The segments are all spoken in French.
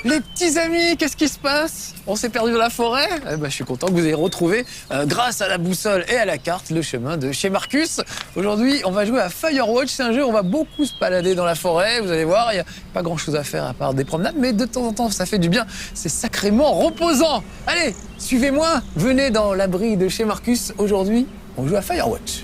Les petits amis, qu'est-ce qui se passe? On s'est perdu dans la forêt? Je suis content que vous ayez retrouvé, grâce à la boussole et à la carte, le chemin de chez Marcus. Aujourd'hui, on va jouer à Firewatch. C'est un jeu où on va beaucoup se balader dans la forêt. Vous allez voir, il n'y a pas grand-chose à faire à part des promenades, mais de temps en temps, ça fait du bien. C'est sacrément reposant. Allez, suivez-moi, venez dans l'abri de chez Marcus. Aujourd'hui, on joue à Firewatch.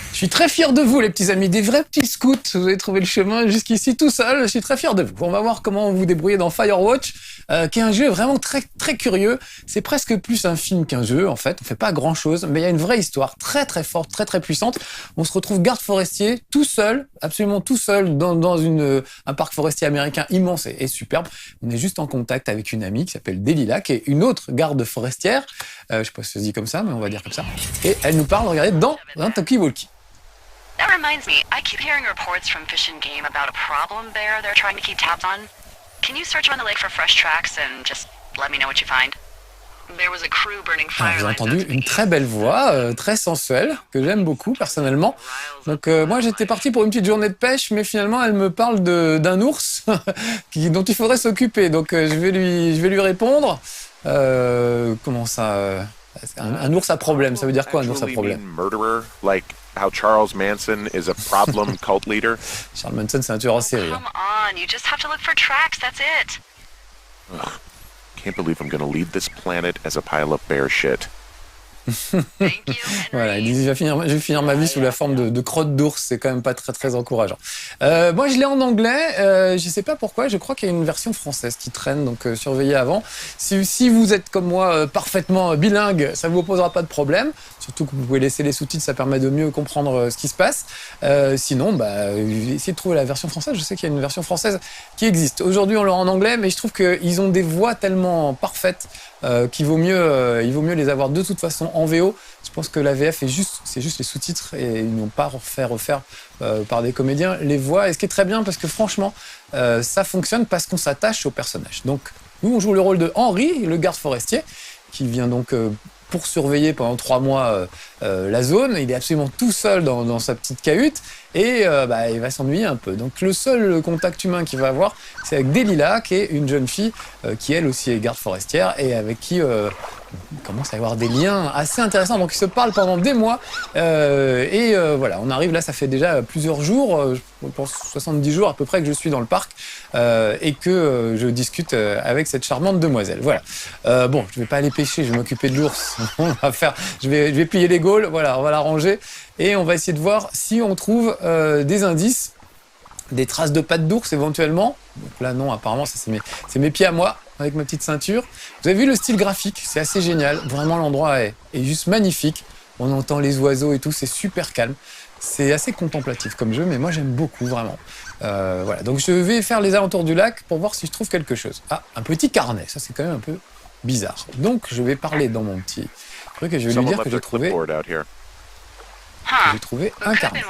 Je suis très fier de vous, les petits amis, des vrais petits scouts. Vous avez trouvé le chemin jusqu'ici tout seul. Je suis très fier de vous. On va voir comment vous débrouillez dans Firewatch, qui est un jeu vraiment très très curieux. C'est presque plus un film qu'un jeu, en fait. On fait pas grand-chose, mais il y a une vraie histoire très très forte, très très puissante. On se retrouve garde forestier, tout seul, absolument tout seul, dans un parc forestier américain immense et superbe. On est juste en contact avec une amie qui s'appelle Delilah, qui est une autre garde forestière. Je sais pas si ça se dit comme ça, mais on va dire comme ça. Et elle nous parle, regardez, dans un talkie-walkie. That reminds me, I keep hearing reports from Fish and Game about a problem bear they're trying to keep tabs on. Can you search around the lake for fresh tracks and just let me know what you find? There was a crew burning fire. Vous avez entendu une très belle voix, très sensuelle, que j'aime beaucoup personnellement. Donc moi j'étais parti pour une petite journée de pêche, mais finalement elle me parle d'un ours dont il faudrait s'occuper. Donc je vais lui répondre. Comment ça un ours à problème, ça veut dire quoi un ours à problème? How Charles Manson is a problem cult leader. Charles Manson, c'est un tueur en série. Come on, you just have to look for tracks, that's it. Ugh, can't believe I'm gonna leave this planet as a pile of bear shit. Thank you, Henry. Voilà, il dit je vais finir ma vie sous la forme de crotte d'ours, c'est quand même pas très très encourageant. Moi je l'ai en anglais, je sais pas pourquoi, je crois qu'il y a une version française qui traîne, donc surveillez avant. Si vous êtes comme moi parfaitement bilingue, ça vous posera pas de problème, surtout que vous pouvez laisser les sous-titres, ça permet de mieux comprendre ce qui se passe. Sinon, essayez de trouver la version française, je sais qu'il y a une version française qui existe. Aujourd'hui on l'a en anglais, mais je trouve qu'ils ont des voix tellement parfaites qu'il vaut mieux les avoir de toute façon en VO. Je pense que la VF c'est juste les sous-titres et ils n'ont pas refaire par des comédiens les voix. Et ce qui est très bien parce que franchement, ça fonctionne parce qu'on s'attache au personnage. Donc nous on joue le rôle de Henry, le garde forestier, qui vient donc pour surveiller pendant 3 mois la zone. Il est absolument tout seul dans sa petite cahute et il va s'ennuyer un peu. Donc le seul contact humain qu'il va avoir, c'est avec Delilah, qui est une jeune fille qui elle aussi est garde forestière et avec qui il commence à y avoir des liens assez intéressants. Donc ils se parlent pendant des mois voilà, on arrive là, ça fait déjà plusieurs jours, je pense 70 jours à peu près que je suis dans le parc et que je discute avec cette charmante demoiselle. Voilà. Je vais pas aller pêcher, je vais m'occuper de l'ours. Je vais plier les gaules, voilà, on va la ranger et on va essayer de voir si on trouve des indices, des traces de pattes d'ours éventuellement. Donc là non, apparemment ça c'est mes pieds à moi avec ma petite ceinture. Vous avez vu le style graphique, c'est assez génial. Vraiment l'endroit est juste magnifique. On entend les oiseaux et tout, c'est super calme. C'est assez contemplatif comme jeu, mais moi j'aime beaucoup vraiment. Voilà, donc je vais faire les alentours du lac pour voir si je trouve quelque chose. Ah, un petit carnet, ça c'est quand même un peu bizarre. Donc je vais parler dans mon petit truc et je vais lui dire que j'ai trouvé un carnet.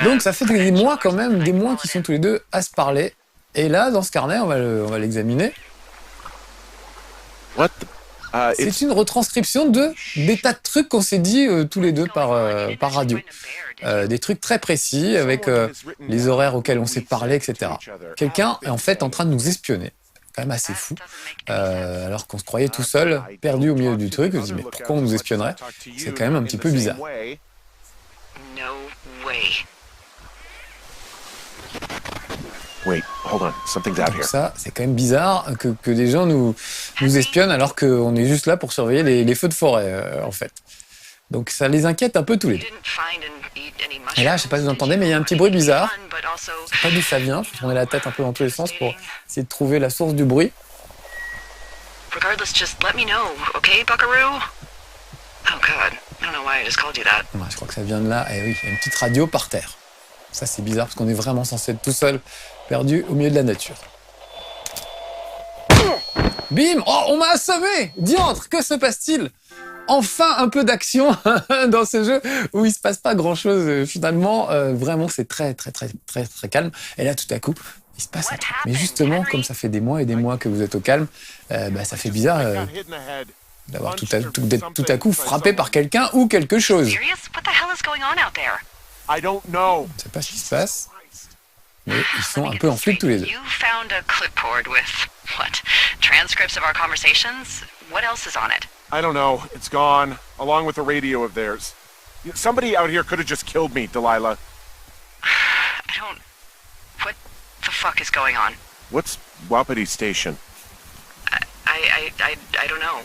Donc ça fait des mois quand même, des mois qu'ils sont tous les deux à se parler. Et là, dans ce carnet, on va l'examiner. C'est une retranscription des tas de trucs qu'on s'est dit tous les deux par radio. Des trucs très précis avec les horaires auxquels on s'est parlé, etc. Quelqu'un est en fait en train de nous espionner. Quand même assez fou. Alors qu'on se croyait tout seul, perdu au milieu du truc. On se dit mais pourquoi on nous espionnerait? C'est quand même un petit peu bizarre. Wait, hold on, something's out Donc here. ça, c'est quand même bizarre que des gens nous espionnent alors qu'on est juste là pour surveiller les feux de forêt, en fait. Donc ça les inquiète un peu tous les deux. Et là, je sais pas si vous entendez, mais il y a un petit bruit bizarre. Je sais pas d'où ça vient. Je vais tourner la tête un peu dans tous les sens pour essayer de trouver la source du bruit. Regardless, just let me know, okay, Buckaroo? Oh God, I don't know why I just called you that. Ouais, je crois que ça vient de là. Et oui, il y a une petite radio par terre. Ça, c'est bizarre parce qu'on est vraiment censé être tout seul perdu au milieu de la nature. Bim! Oh, on m'a assommé! Diantre, que se passe-t-il? Enfin un peu d'action dans ce jeu où il se passe pas grand-chose finalement. Vraiment, c'est très calme. Et là, tout à coup, il se passe un truc. Mais justement, comme ça fait des mois et des mois que vous êtes au calme, ça fait bizarre d'avoir d'être tout à coup frappé par quelqu'un ou quelque chose. Serious? What the hell is going on out there? I don't know. Je ne sais pas ce qui se passe, mais ils sont un peu en flic tous les deux. You found a clipboard with, what, transcripts of our conversations? What else is on it? I don't know. It's gone, along with the radio of theirs. Somebody out here could have just killed me, Delilah. What the fuck is going on? What's Wapiti Station? I don't know.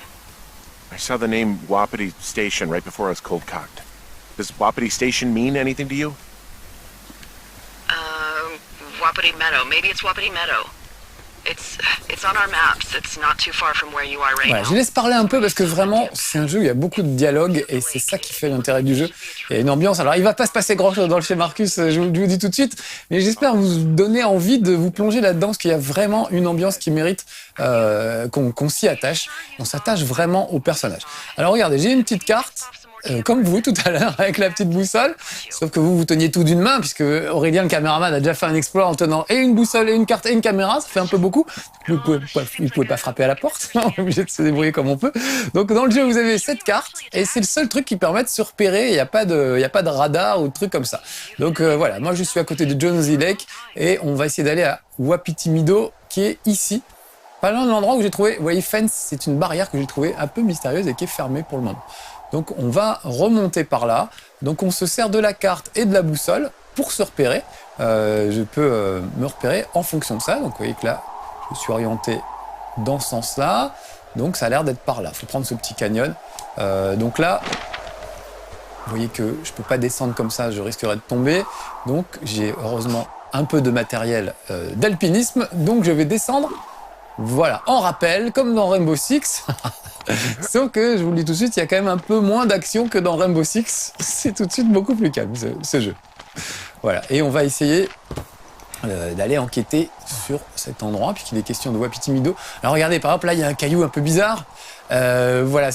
I saw the name Wapiti Station right before I was cold-cocked. Does Wapiti Station mean anything to you? Wapiti Meadow. Maybe it's Wapiti Meadow. It's on our maps. It's not too far from where you are right Voilà, now. je laisse parler un peu parce que vraiment, c'est un jeu où il y a beaucoup de dialogue et c'est ça qui fait l'intérêt du jeu. Il y a une ambiance. Alors, il va pas se passer grand-chose dans le chez Marcus, je vous le dis tout de suite, mais j'espère vous donner envie de vous plonger là-dedans parce qu'il y a vraiment une ambiance qui mérite qu'on s'y attache. On s'attache vraiment au personnage. Alors, regardez, j'ai une petite carte. Comme vous tout à l'heure avec la petite boussole, sauf que vous teniez tout d'une main puisque Aurélien le caméraman a déjà fait un exploit en tenant et une boussole et une carte et une caméra, ça fait un peu beaucoup. Vous pouvez pas frapper à la porte, on est obligé de se débrouiller comme on peut. Donc dans le jeu vous avez cette carte et c'est le seul truc qui permet de se repérer, il n'y a pas de radar ou de trucs comme ça. Donc voilà, moi je suis à côté de Jonesy Lake et on va essayer d'aller à Wapiti Meadow qui est ici. Pas loin de l'endroit où j'ai trouvé, vous voyez, fence, c'est une barrière que j'ai trouvée un peu mystérieuse et qui est fermée pour le moment. Donc on va remonter par là. Donc on se sert de la carte et de la boussole pour se repérer. Je peux me repérer en fonction de ça. Donc vous voyez que là, je suis orienté dans ce sens-là. Donc ça a l'air d'être par là. Il faut prendre ce petit canyon. Donc là, vous voyez que je ne peux pas descendre comme ça, je risquerais de tomber. Donc j'ai heureusement un peu de matériel d'alpinisme. Donc je vais descendre. Voilà, en rappel, comme dans Rainbow Six. Sauf que, je vous le dis tout de suite, il y a quand même un peu moins d'action que dans Rainbow Six. C'est tout de suite beaucoup plus calme, ce jeu. Voilà, et on va essayer d'aller enquêter sur cet endroit, puisqu'il est question de Wapiti Meadow. Alors regardez, par exemple, là, il y a un caillou un peu bizarre. Voilà,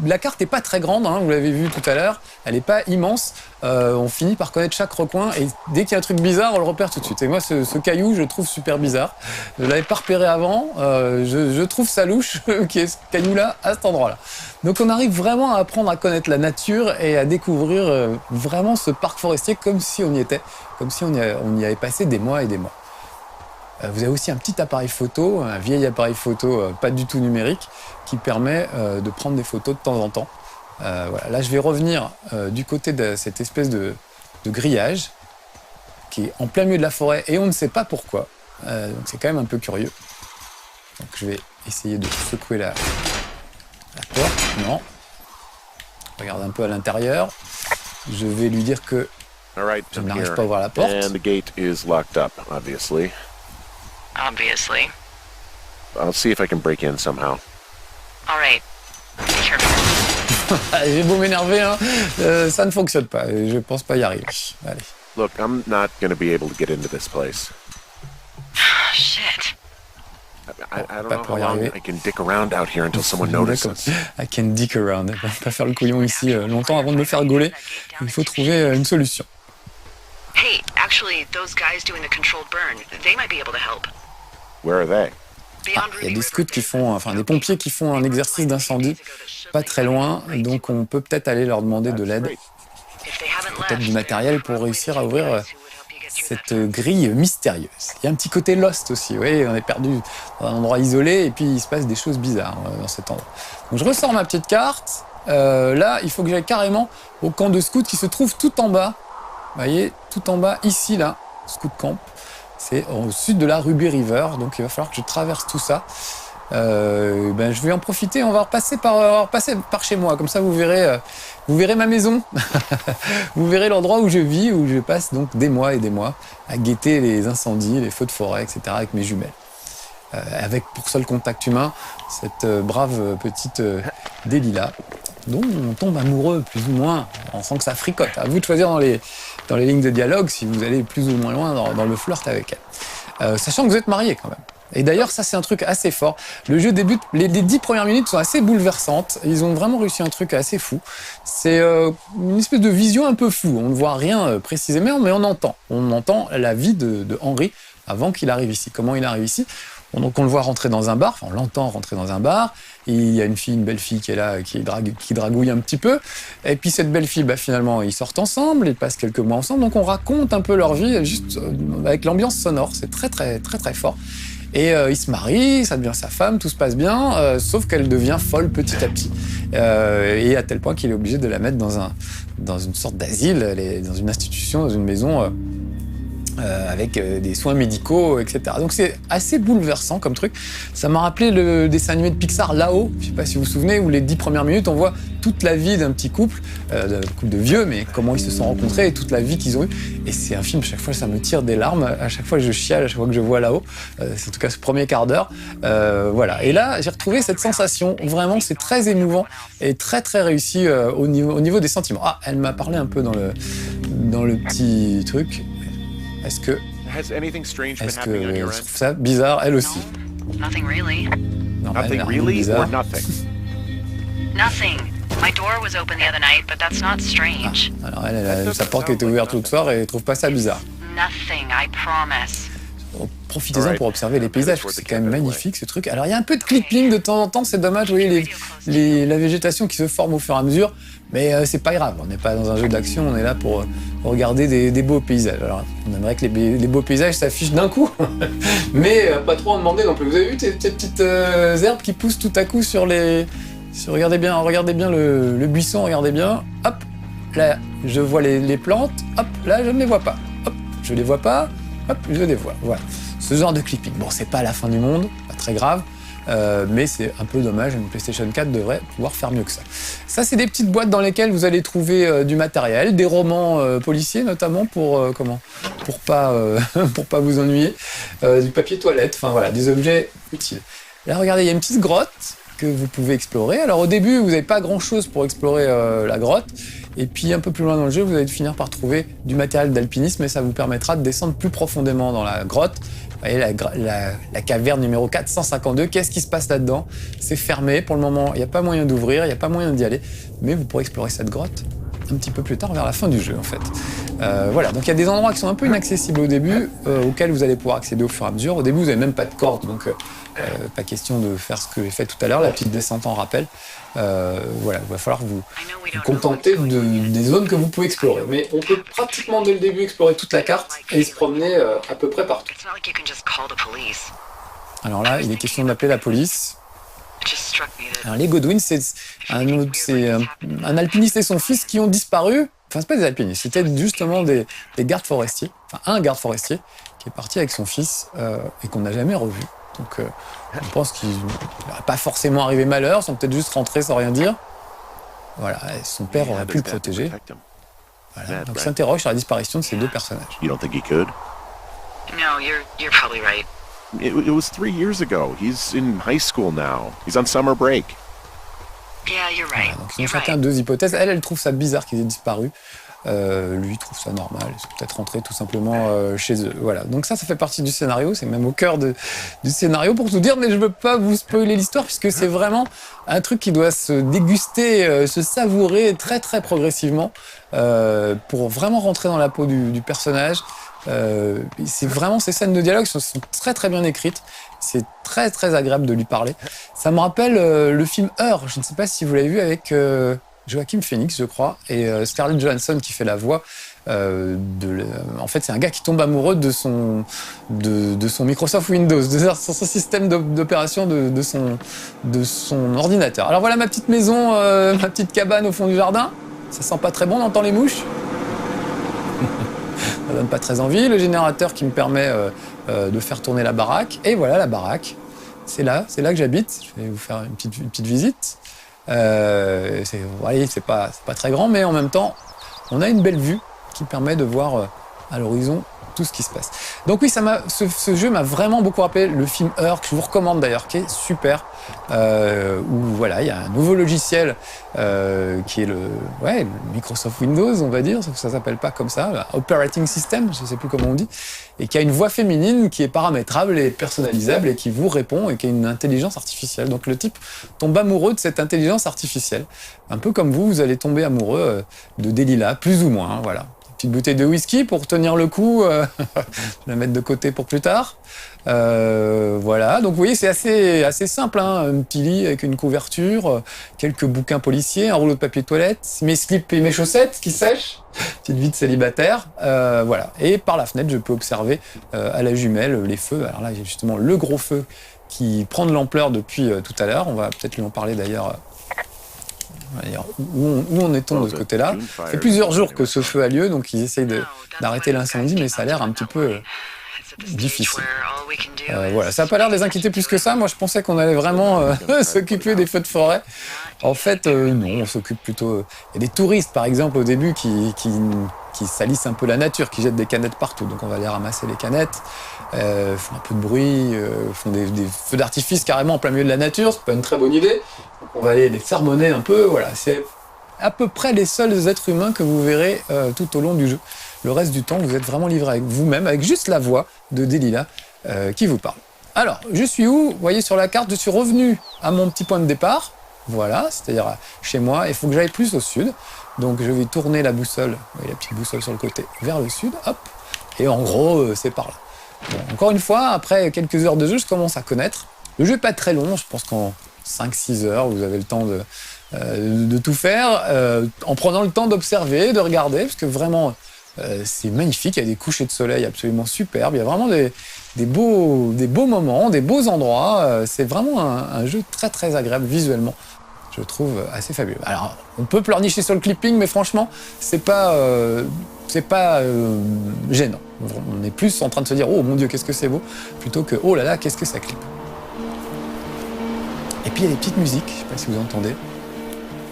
la carte n'est pas très grande, hein, vous l'avez vu tout à l'heure, elle n'est pas immense. On finit par connaître chaque recoin et dès qu'il y a un truc bizarre, on le repère tout de suite. Et moi, ce caillou, je le trouve super bizarre. Je ne l'avais pas repéré avant, je trouve ça louche qu'il y ait ce caillou-là à cet endroit-là. Donc on arrive vraiment à apprendre à connaître la nature et à découvrir vraiment ce parc forestier comme si on y était, comme si on y avait passé des mois et des mois. Vous avez aussi un petit appareil photo, un vieil appareil photo pas du tout numérique, qui permet de prendre des photos de temps en temps. Voilà. Là, je vais revenir du côté de cette espèce de grillage qui est en plein milieu de la forêt et on ne sait pas pourquoi. Donc c'est quand même un peu curieux. Donc je vais essayer de secouer la porte. Non. Je regarde un peu à l'intérieur. Je vais lui dire que je n'arrive pas à ouvrir la porte. And the gate is locked up, obviously. Obviously. I'll see if I can break in somehow. All right. Be careful. J'ai beau m'énerver, hein, ça ne fonctionne pas. Je pense pas y arriver. Allez. Look, I'm not going to be able to get into this place. Shit. I don't know how long I can dick around out here until someone notices. I can dick around. On va pas faire le couillon ici longtemps avant de me faire gauler. Il faut trouver une solution. Hey, actually, those guys doing the controlled burn, they might be able to help. Where are they? Il y a des scouts qui font, enfin des pompiers qui font un exercice d'incendie pas très loin, donc on peut peut-être aller leur demander de l'aide, peut-être du matériel pour réussir à ouvrir cette grille mystérieuse. Il y a un petit côté Lost aussi, vous voyez, on est perdu dans un endroit isolé et puis il se passe des choses bizarres dans cet endroit. Donc je ressors ma petite carte, là il faut que j'aille carrément au camp de scouts qui se trouve tout en bas, vous voyez, tout en bas, ici là, Scout Camp. C'est au sud de la Ruby River, donc il va falloir que je traverse tout ça. Je vais en profiter, on va repasser par chez moi, comme ça vous verrez ma maison, vous verrez l'endroit où je vis, où je passe donc des mois et des mois à guetter les incendies, les feux de forêt, etc. avec mes jumelles. Avec pour seul contact humain cette brave petite Delilah. dont on tombe amoureux, plus ou moins. On sent que ça fricote. À vous de choisir dans les lignes de dialogue si vous allez plus ou moins loin dans le flirt avec elle. Sachant que vous êtes mariés quand même. Et d'ailleurs, ça, c'est un truc assez fort. Le jeu débute, les 10 premières minutes sont assez bouleversantes. Ils ont vraiment réussi un truc assez fou. C'est une espèce de vision un peu floue. On ne voit rien précisément, mais on entend. On entend la vie de Henry avant qu'il arrive ici. Comment il arrive ici ? Donc on le voit rentrer dans un bar, enfin on l'entend rentrer dans un bar, et il y a une belle fille qui est là, qui dragouille un petit peu, et puis cette belle fille, finalement ils sortent ensemble, ils passent quelques mois ensemble, donc on raconte un peu leur vie, juste avec l'ambiance sonore, c'est très très très très fort. Et ils se marient, ça devient sa femme, tout se passe bien, sauf qu'elle devient folle petit à petit. Et à tel point qu'il est obligé de la mettre dans une sorte d'asile, elle est dans une institution, dans une maison... avec des soins médicaux, etc. Donc c'est assez bouleversant comme truc. Ça m'a rappelé le dessin animé de Pixar Là-haut, je ne sais pas si vous vous souvenez, où les 10 premières minutes, on voit toute la vie d'un petit couple de vieux, mais comment ils se sont rencontrés et toute la vie qu'ils ont eue. Et c'est un film, chaque fois, ça me tire des larmes. À chaque fois, je chiale, à chaque fois que je vois Là-haut. C'est en tout cas ce premier quart d'heure. Voilà. Et là, j'ai retrouvé cette sensation. Vraiment, c'est très émouvant et très, très réussi au niveau des sentiments. Ah, elle m'a parlé un peu dans le petit truc. Est-ce que je trouve ça bizarre, elle aussi? Nothing really. Non, Nothing elle, really bizarre. or nothing? Nothing. My door was open the other night, but that's not strange. Alors sa porte qui était ouverte l'autre soir et elle trouve pas ça bizarre. Nothing, I promise. Profitez-en pour observer les paysages, parce que c'est quand même magnifique ce truc. Alors il y a un peu de clipping de temps en temps, c'est dommage, vous voyez la végétation qui se forme au fur et à mesure, mais c'est pas grave, on n'est pas dans un jeu d'action, on est là pour regarder des beaux paysages. Alors on aimerait que les beaux paysages s'affichent d'un coup, mais pas trop en demander non plus. Vous avez vu ces petites herbes qui poussent tout à coup sur les... regardez bien le buisson, regardez bien, hop, là je vois les plantes, hop, là je ne les vois pas, hop, je les vois pas, hop, je les vois, voilà. Ce genre de clipping. Bon, c'est pas la fin du monde, pas très grave, mais c'est un peu dommage, une PlayStation 4 devrait pouvoir faire mieux que ça. Ça, c'est des petites boîtes dans lesquelles vous allez trouver du matériel, des romans policiers notamment pour pas vous ennuyer, du papier toilette, enfin voilà, des objets utiles. Là, regardez, il y a une petite grotte que vous pouvez explorer. Alors au début, vous n'avez pas grand-chose pour explorer la grotte, et puis un peu plus loin dans le jeu, vous allez finir par trouver du matériel d'alpinisme, et ça vous permettra de descendre plus profondément dans la grotte. Vous voyez la caverne numéro 452, qu'est-ce qui se passe là-dedans? C'est fermé, pour le moment, il n'y a pas moyen d'ouvrir, il n'y a pas moyen d'y aller, mais vous pourrez explorer cette grotte un petit peu plus tard, vers la fin du jeu en fait. Voilà, donc il y a des endroits qui sont un peu inaccessibles au début, auxquels vous allez pouvoir accéder au fur et à mesure. Au début, vous n'avez même pas de corde, donc pas question de faire ce que j'ai fait tout à l'heure, la petite descente en rappel. Voilà, il va falloir vous contenter des zones que vous pouvez explorer. Mais on peut pratiquement dès le début explorer toute la carte et se promener à peu près partout. It's not like you can just call the police. Alors là, il est question d'appeler la police. It just struck me that Alors, les Godwin, c'est un alpiniste et son fils qui ont disparu. Enfin, c'est pas des alpinistes, c'était justement des gardes forestiers. Enfin, un garde forestier qui est parti avec son fils et qu'on n'a jamais revu. Donc, on pense qu'il n'aurait pas forcément arrivé malheur, ils sont peut-être juste rentrés sans rien dire. Voilà, et son père aurait pu le protéger. Voilà. Donc, il s'interroge sur la disparition de ces deux personnages. You don't think he could? No, you're probably right. It was 3 years ago. He's in high school now. He's on summer break. Yeah, you're right. Voilà, donc ils ont You're chacun right. deux hypothèses. Elle trouve ça bizarre qu'ils aient disparu. Lui trouve ça normal. Ils sont peut-être rentrés tout simplement chez eux. Voilà. Donc ça fait partie du scénario. C'est même au cœur du scénario pour tout dire. Mais je veux pas vous spoiler l'histoire puisque c'est vraiment un truc qui doit se déguster, se savourer très très progressivement pour vraiment rentrer dans la peau du personnage. C'est vraiment ces scènes de dialogue sont très très bien écrites. C'est très très agréable de lui parler. Ça me rappelle le film Heure. Je ne sais pas si vous l'avez vu avec Joaquin Phoenix, je crois, et Scarlett Johansson qui fait la voix. En fait, c'est un gars qui tombe amoureux de son Microsoft Windows, de son système d'opération de son ordinateur. Alors voilà ma petite maison, ma petite cabane au fond du jardin. Ça sent pas très bon, on entend les mouches. Ça donne pas très envie. Le générateur qui me permet de faire tourner la baraque. Et voilà la baraque. C'est là que j'habite. Je vais vous faire une petite visite. Vous voyez, c'est pas très grand, mais en même temps, on a une belle vue qui permet de voir à l'horizon tout ce qui se passe. Donc oui, ce jeu m'a vraiment beaucoup rappelé le film Her, que je vous recommande d'ailleurs, qui est super, où voilà, il y a un nouveau logiciel qui est le Microsoft Windows, on va dire, sauf que ça s'appelle pas comme ça, Operating System, je sais plus comment on dit, et qui a une voix féminine qui est paramétrable et personnalisable et qui vous répond et qui a une intelligence artificielle. Donc le type tombe amoureux de cette intelligence artificielle. Un peu comme vous allez tomber amoureux de Delilah, plus ou moins, voilà. Petite bouteille de whisky pour tenir le coup, je vais la mettre de côté pour plus tard. Voilà, donc vous voyez, c'est assez simple, hein. Un petit lit avec une couverture, quelques bouquins policiers, un rouleau de papier toilette, mes slips et mes chaussettes qui sèchent, petite vie de célibataire, voilà. Et par la fenêtre, je peux observer à la jumelle les feux. Alors là, il y a justement le gros feu qui prend de l'ampleur depuis tout à l'heure. On va peut-être lui en parler d'ailleurs. Où en est-on de ce côté-là? Ça fait plusieurs jours que ce feu a lieu, donc ils essayent d'arrêter l'incendie, mais ça a l'air un petit peu difficile. Voilà, ça n'a pas l'air de les inquiéter plus que ça. Moi, je pensais qu'on allait vraiment s'occuper des feux de forêt. En fait, non, on s'occupe plutôt... Il y a des touristes, par exemple, au début, qui salissent un peu la nature, qui jettent des canettes partout. Donc on va aller ramasser les canettes, font un peu de bruit, font des feux d'artifice carrément en plein milieu de la nature. C'est pas une très bonne idée. Donc on va aller les sermonner un peu. Voilà, c'est à peu près les seuls êtres humains que vous verrez tout au long du jeu. Le reste du temps, vous êtes vraiment livré avec vous-même, avec juste la voix de Delilah qui vous parle. Alors, je suis où? Vous voyez sur la carte, je suis revenu à mon petit point de départ. Voilà, c'est-à-dire chez moi. Il faut que j'aille plus au sud. Donc je vais tourner la boussole, vous voyez la petite boussole sur le côté, vers le sud, hop, et en gros, c'est par là. Bon, encore une fois, après quelques heures de jeu, je commence à connaître. Le jeu n'est pas très long, je pense qu'en 5-6 heures, vous avez le temps de tout faire, en prenant le temps d'observer, de regarder, parce que vraiment, c'est magnifique, il y a des couchers de soleil absolument superbes, il y a vraiment des beaux moments, des beaux endroits, c'est vraiment un jeu très très agréable visuellement. Je trouve assez fabuleux. Alors, on peut pleurnicher sur le clipping, mais franchement, c'est pas gênant. On est plus en train de se dire « Oh mon Dieu, qu'est-ce que c'est beau !» plutôt que « Oh là là, qu'est-ce que ça clip !» Et puis, il y a des petites musiques, je ne sais pas si vous entendez,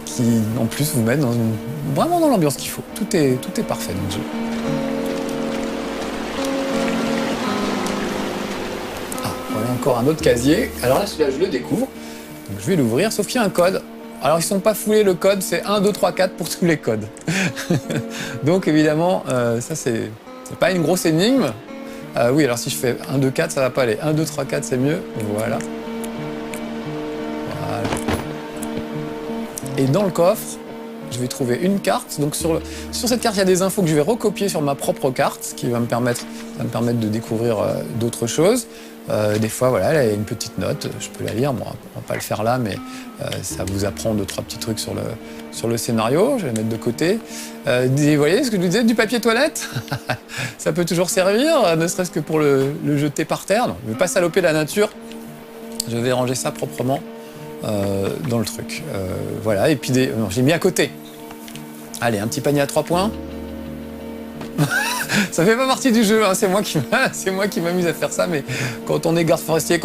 qui, en plus, vous mettent vraiment dans l'ambiance qu'il faut. Tout est parfait dans le jeu. Ah, voilà encore un autre casier. Alors là, celui-là, je le découvre. Donc, je vais l'ouvrir, sauf qu'il y a un code. Alors, ils ne sont pas foulés, le code, c'est 1, 2, 3, 4 pour tous les codes. Donc, évidemment, ça, c'est pas une grosse énigme. Oui, alors si je fais 1, 2, 4, ça va pas aller. 1, 2, 3, 4, c'est mieux. Voilà. Voilà. Et dans le coffre, je vais trouver une carte. Donc, sur cette carte, il y a des infos que je vais recopier sur ma propre carte, qui va me permettre de découvrir d'autres choses. Des fois, voilà, il y a une petite note, je peux la lire. Bon, on va pas le faire là, mais ça vous apprend 2-3 petits trucs sur le scénario. Je vais la mettre de côté. Vous voyez ce que je vous disais, du papier toilette. Ça peut toujours servir, ne serait-ce que pour le jeter par terre. Non, je ne veux pas saloper la nature. Je vais ranger ça proprement dans le truc. Voilà, et puis non, j'ai mis à côté. Allez, un petit panier à 3 points. Ça fait pas partie du jeu, hein. C'est moi qui m'amuse à faire ça, mais quand on est garde forestier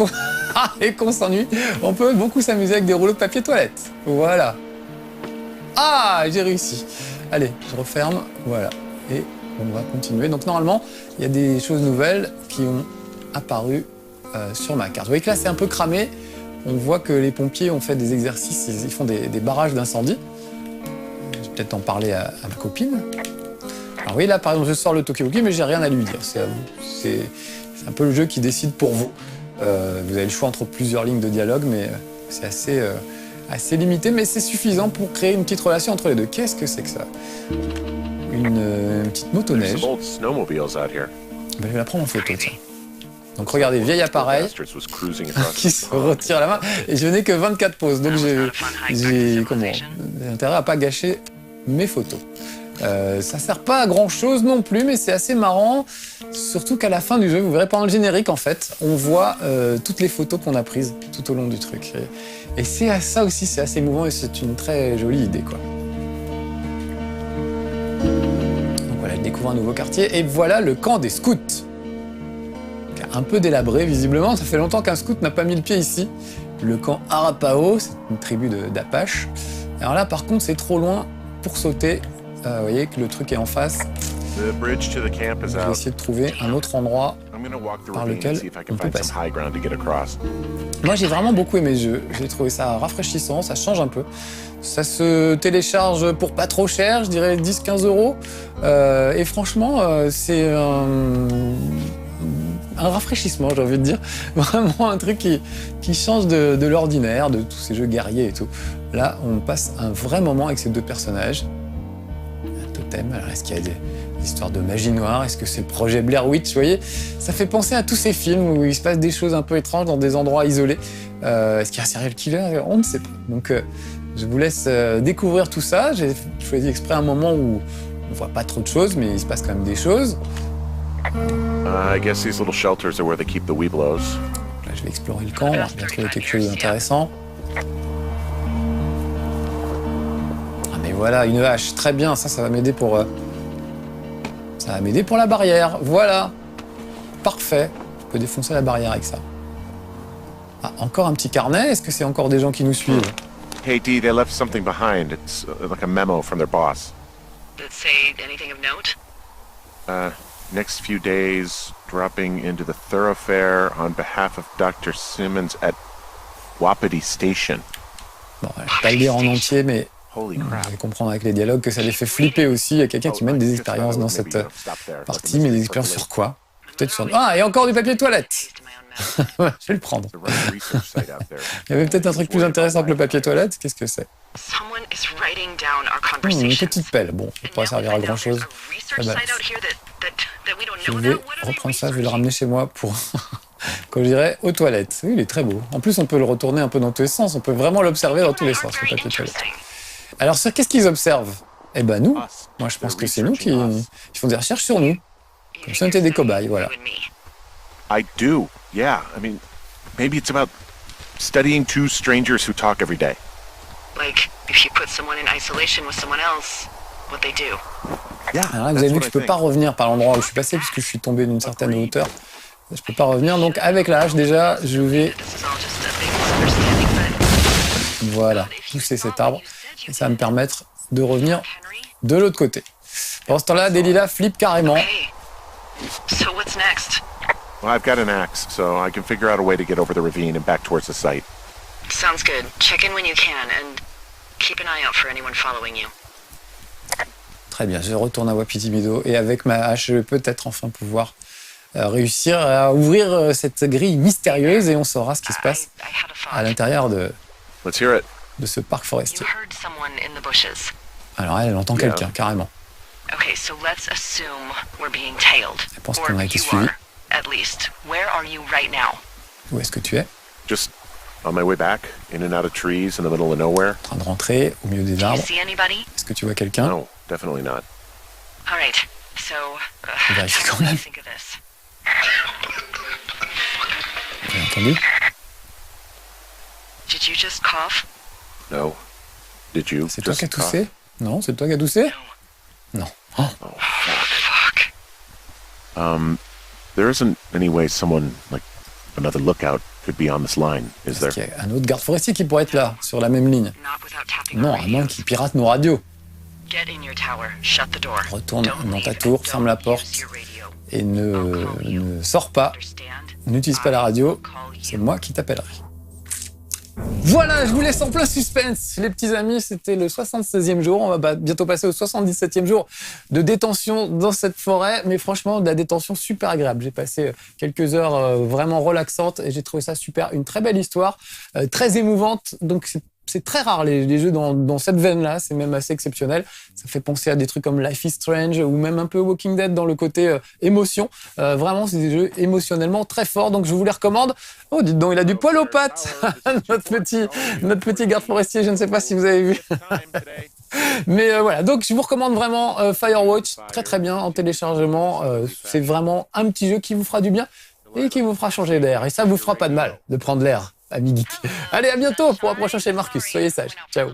et qu'on s'ennuie, on peut beaucoup s'amuser avec des rouleaux de papier toilette. Voilà. Ah, j'ai réussi. Allez, je referme, voilà. Et on va continuer. Donc normalement, il y a des choses nouvelles qui ont apparu sur ma carte. Vous voyez que là, c'est un peu cramé. On voit que les pompiers ont fait des exercices, ils font des barrages d'incendie. Je vais peut-être en parler à ma copine. Alors oui, là, par exemple, je sors le Tokiwoki, mais j'ai rien à lui dire. C'est à vous. C'est un peu le jeu qui décide pour vous. Vous avez le choix entre plusieurs lignes de dialogue, mais c'est assez limité, mais c'est suffisant pour créer une petite relation entre les deux. Qu'est-ce que c'est que ça? Une petite motoneige. Ben, je vais la prendre en photo, tiens. Donc regardez, vieil appareil qui se retire la main. Et je n'ai que 24 poses, donc j'ai intérêt à pas gâcher mes photos. Ça sert pas à grand chose non plus, mais c'est assez marrant. Surtout qu'à la fin du jeu, vous verrez pendant le générique, en fait, on voit toutes les photos qu'on a prises tout au long du truc. Et c'est ça aussi, c'est assez émouvant et c'est une très jolie idée, quoi. Donc voilà, je découvre un nouveau quartier et voilà le camp des scouts. Un peu délabré, visiblement. Ça fait longtemps qu'un scout n'a pas mis le pied ici. Le camp Arapaho, c'est une tribu d'Apaches. Alors là, par contre, c'est trop loin pour sauter. Vous voyez que le truc est en face. The bridge to the camp is Je vais out. essayer de trouver un autre endroit. I'm gonna walk the par ravine lequel and see if I on can peut find some passer. high ground to get across. Moi, j'ai vraiment beaucoup aimé ce jeu. J'ai trouvé ça rafraîchissant, ça change un peu. Ça se télécharge pour pas trop cher, je dirais 10-15 euros. Et franchement, c'est un rafraîchissement, j'ai envie de dire. Vraiment un truc qui change de l'ordinaire, de tous ces jeux guerriers et tout. Là, on passe un vrai moment avec ces deux personnages. Un totem, alors est-ce qu'il y a des histoires de magie noire? Est-ce que c'est le projet Blair Witch? Vous voyez, ça fait penser à tous ces films où il se passe des choses un peu étranges dans des endroits isolés. Est-ce qu'il y a un serial killer? On ne sait pas. Donc, je vous laisse découvrir tout ça. J'ai choisi exprès un moment où on voit pas trop de choses, mais il se passe quand même des choses. I guess these little shelters are where they keep the Weeblos. Là, je vais explorer le camp, on va bien trouver quelque chose d'intéressant. Ah, mais voilà, une hache, très bien, ça va m'aider pour... Ça va m'aider pour la barrière, voilà. Parfait, je peux défoncer la barrière avec ça. Ah, encore un petit carnet, est-ce que c'est encore des gens qui nous suivent? Hey, Dee, they left something behind. It's like a memo from their boss. Did it say anything of note? Next few days, dropping into the thoroughfare on behalf of Dr. Simmons at Wapiti Station. Bon, je vais pas le lire en entier, mais Holy vous crap. allez comprendre avec les dialogues que ça les fait flipper aussi. Il y a quelqu'un qui mène des expériences dans cette partie, mais des expériences sur quoi? Peut-être sur... Ah, et encore du papier toilette. To my own mess. Je vais le prendre. It's a running research site out there. Il y avait peut-être un truc plus intéressant que le papier toilette. Qu'est-ce que c'est? Someone is writing down our Une conversations. petite pelle. Bon, ça ne pourrait servir à grand chose. Je Je vais reprendre ça, je vais le ramener chez moi pour, quand j'irai aux toilettes. Oui, il est très beau. En plus, on peut le retourner un peu dans tous les sens. On peut vraiment l'observer dans tous les sens, le papier toilette. Alors, qu'est-ce qu'ils observent? Eh ben, nous. Moi, je pense que c'est nous qui font des recherches sur nous. Comme si on était des cobayes, voilà. I do. Yeah. I mean, maybe it's about studying two strangers who talk every day. Like, if you put someone in isolation with someone else, what they do. Yeah. Alors là, vous avez vu que je peux pas revenir par l'endroit où je suis passé puisque je suis tombé d'une certaine hauteur. Je peux pas revenir. Donc, avec la hache, déjà, je vais, This is all just a big misunderstanding, but voilà, pousser cet arbre. Et ça va me permettre de revenir Henry? de l'autre côté. Pendant ce temps-là, Delilah flippe carrément. Hey. So what's next? Well, I've got an axe, so I can figure out a way to get over the ravine and back towards the site. Sounds good. Check in when you can and keep an eye out for anyone following you. Très bien, je retourne à Wapiti Meadow et avec ma hache, je vais peut-être enfin pouvoir réussir à ouvrir cette grille mystérieuse et on saura ce qui se passe I had a à thought. l'intérieur Let's hear it. de ce parc You forestier. heard someone in the bushes. Alors elle entend Yeah. quelqu'un, carrément. Okay, so let's assume we're being tailed. Elle pense Or qu'on a été you suivi. are, at least. Where are you right now? Où est-ce que tu es? En Just on my way back, in and out of trees in the middle of nowhere. train de rentrer au milieu des Do you arbres. see anybody? Est-ce que tu vois quelqu'un? No, definitely not. All right. So, Vérifie tell quand me what même. you think of this. Vous avez entendu? Did you just cough? No. Did you? C'est toi just qui as cough? toussé? Non, c'est toi qui as toussé? Non. Oh, Fuck. There isn't any way someone, like another lookout, could be on this line, is there? est-ce qu'il y a un autre garde forestier qui pourrait être là, sur la même ligne? Not without tapping Non, our à moins radios. qu'il pirate nos radios. Get in your tower. Shut the door. Retourne Don't dans ta leave tour, and ferme la don't porte. use your radio. Et ne sors pas, Understand? n'utilise pas la radio, Call c'est you. moi qui t'appellerai. Voilà, je vous laisse en plein suspense. Les petits amis, c'était le 76e jour. On va bientôt passer au 77e jour de détention dans cette forêt. Mais franchement, de la détention super agréable. J'ai passé quelques heures vraiment relaxantes et j'ai trouvé ça super. Une très belle histoire, très émouvante. Donc, c'est très rare les jeux dans cette veine-là, c'est même assez exceptionnel. Ça fait penser à des trucs comme Life is Strange ou même un peu Walking Dead dans le côté émotion. Vraiment, c'est des jeux émotionnellement très forts, donc je vous les recommande. Oh, dites donc, il a du poil aux pattes, notre petit garde forestier, je ne sais pas si vous avez vu. Mais voilà, donc je vous recommande vraiment Firewatch, très très bien en téléchargement. C'est vraiment un petit jeu qui vous fera du bien et qui vous fera changer d'air. Et ça vous fera pas de mal de prendre l'air, ami geek. Allez, à bientôt pour un prochain chez Marcus. Soyez sages. Ciao.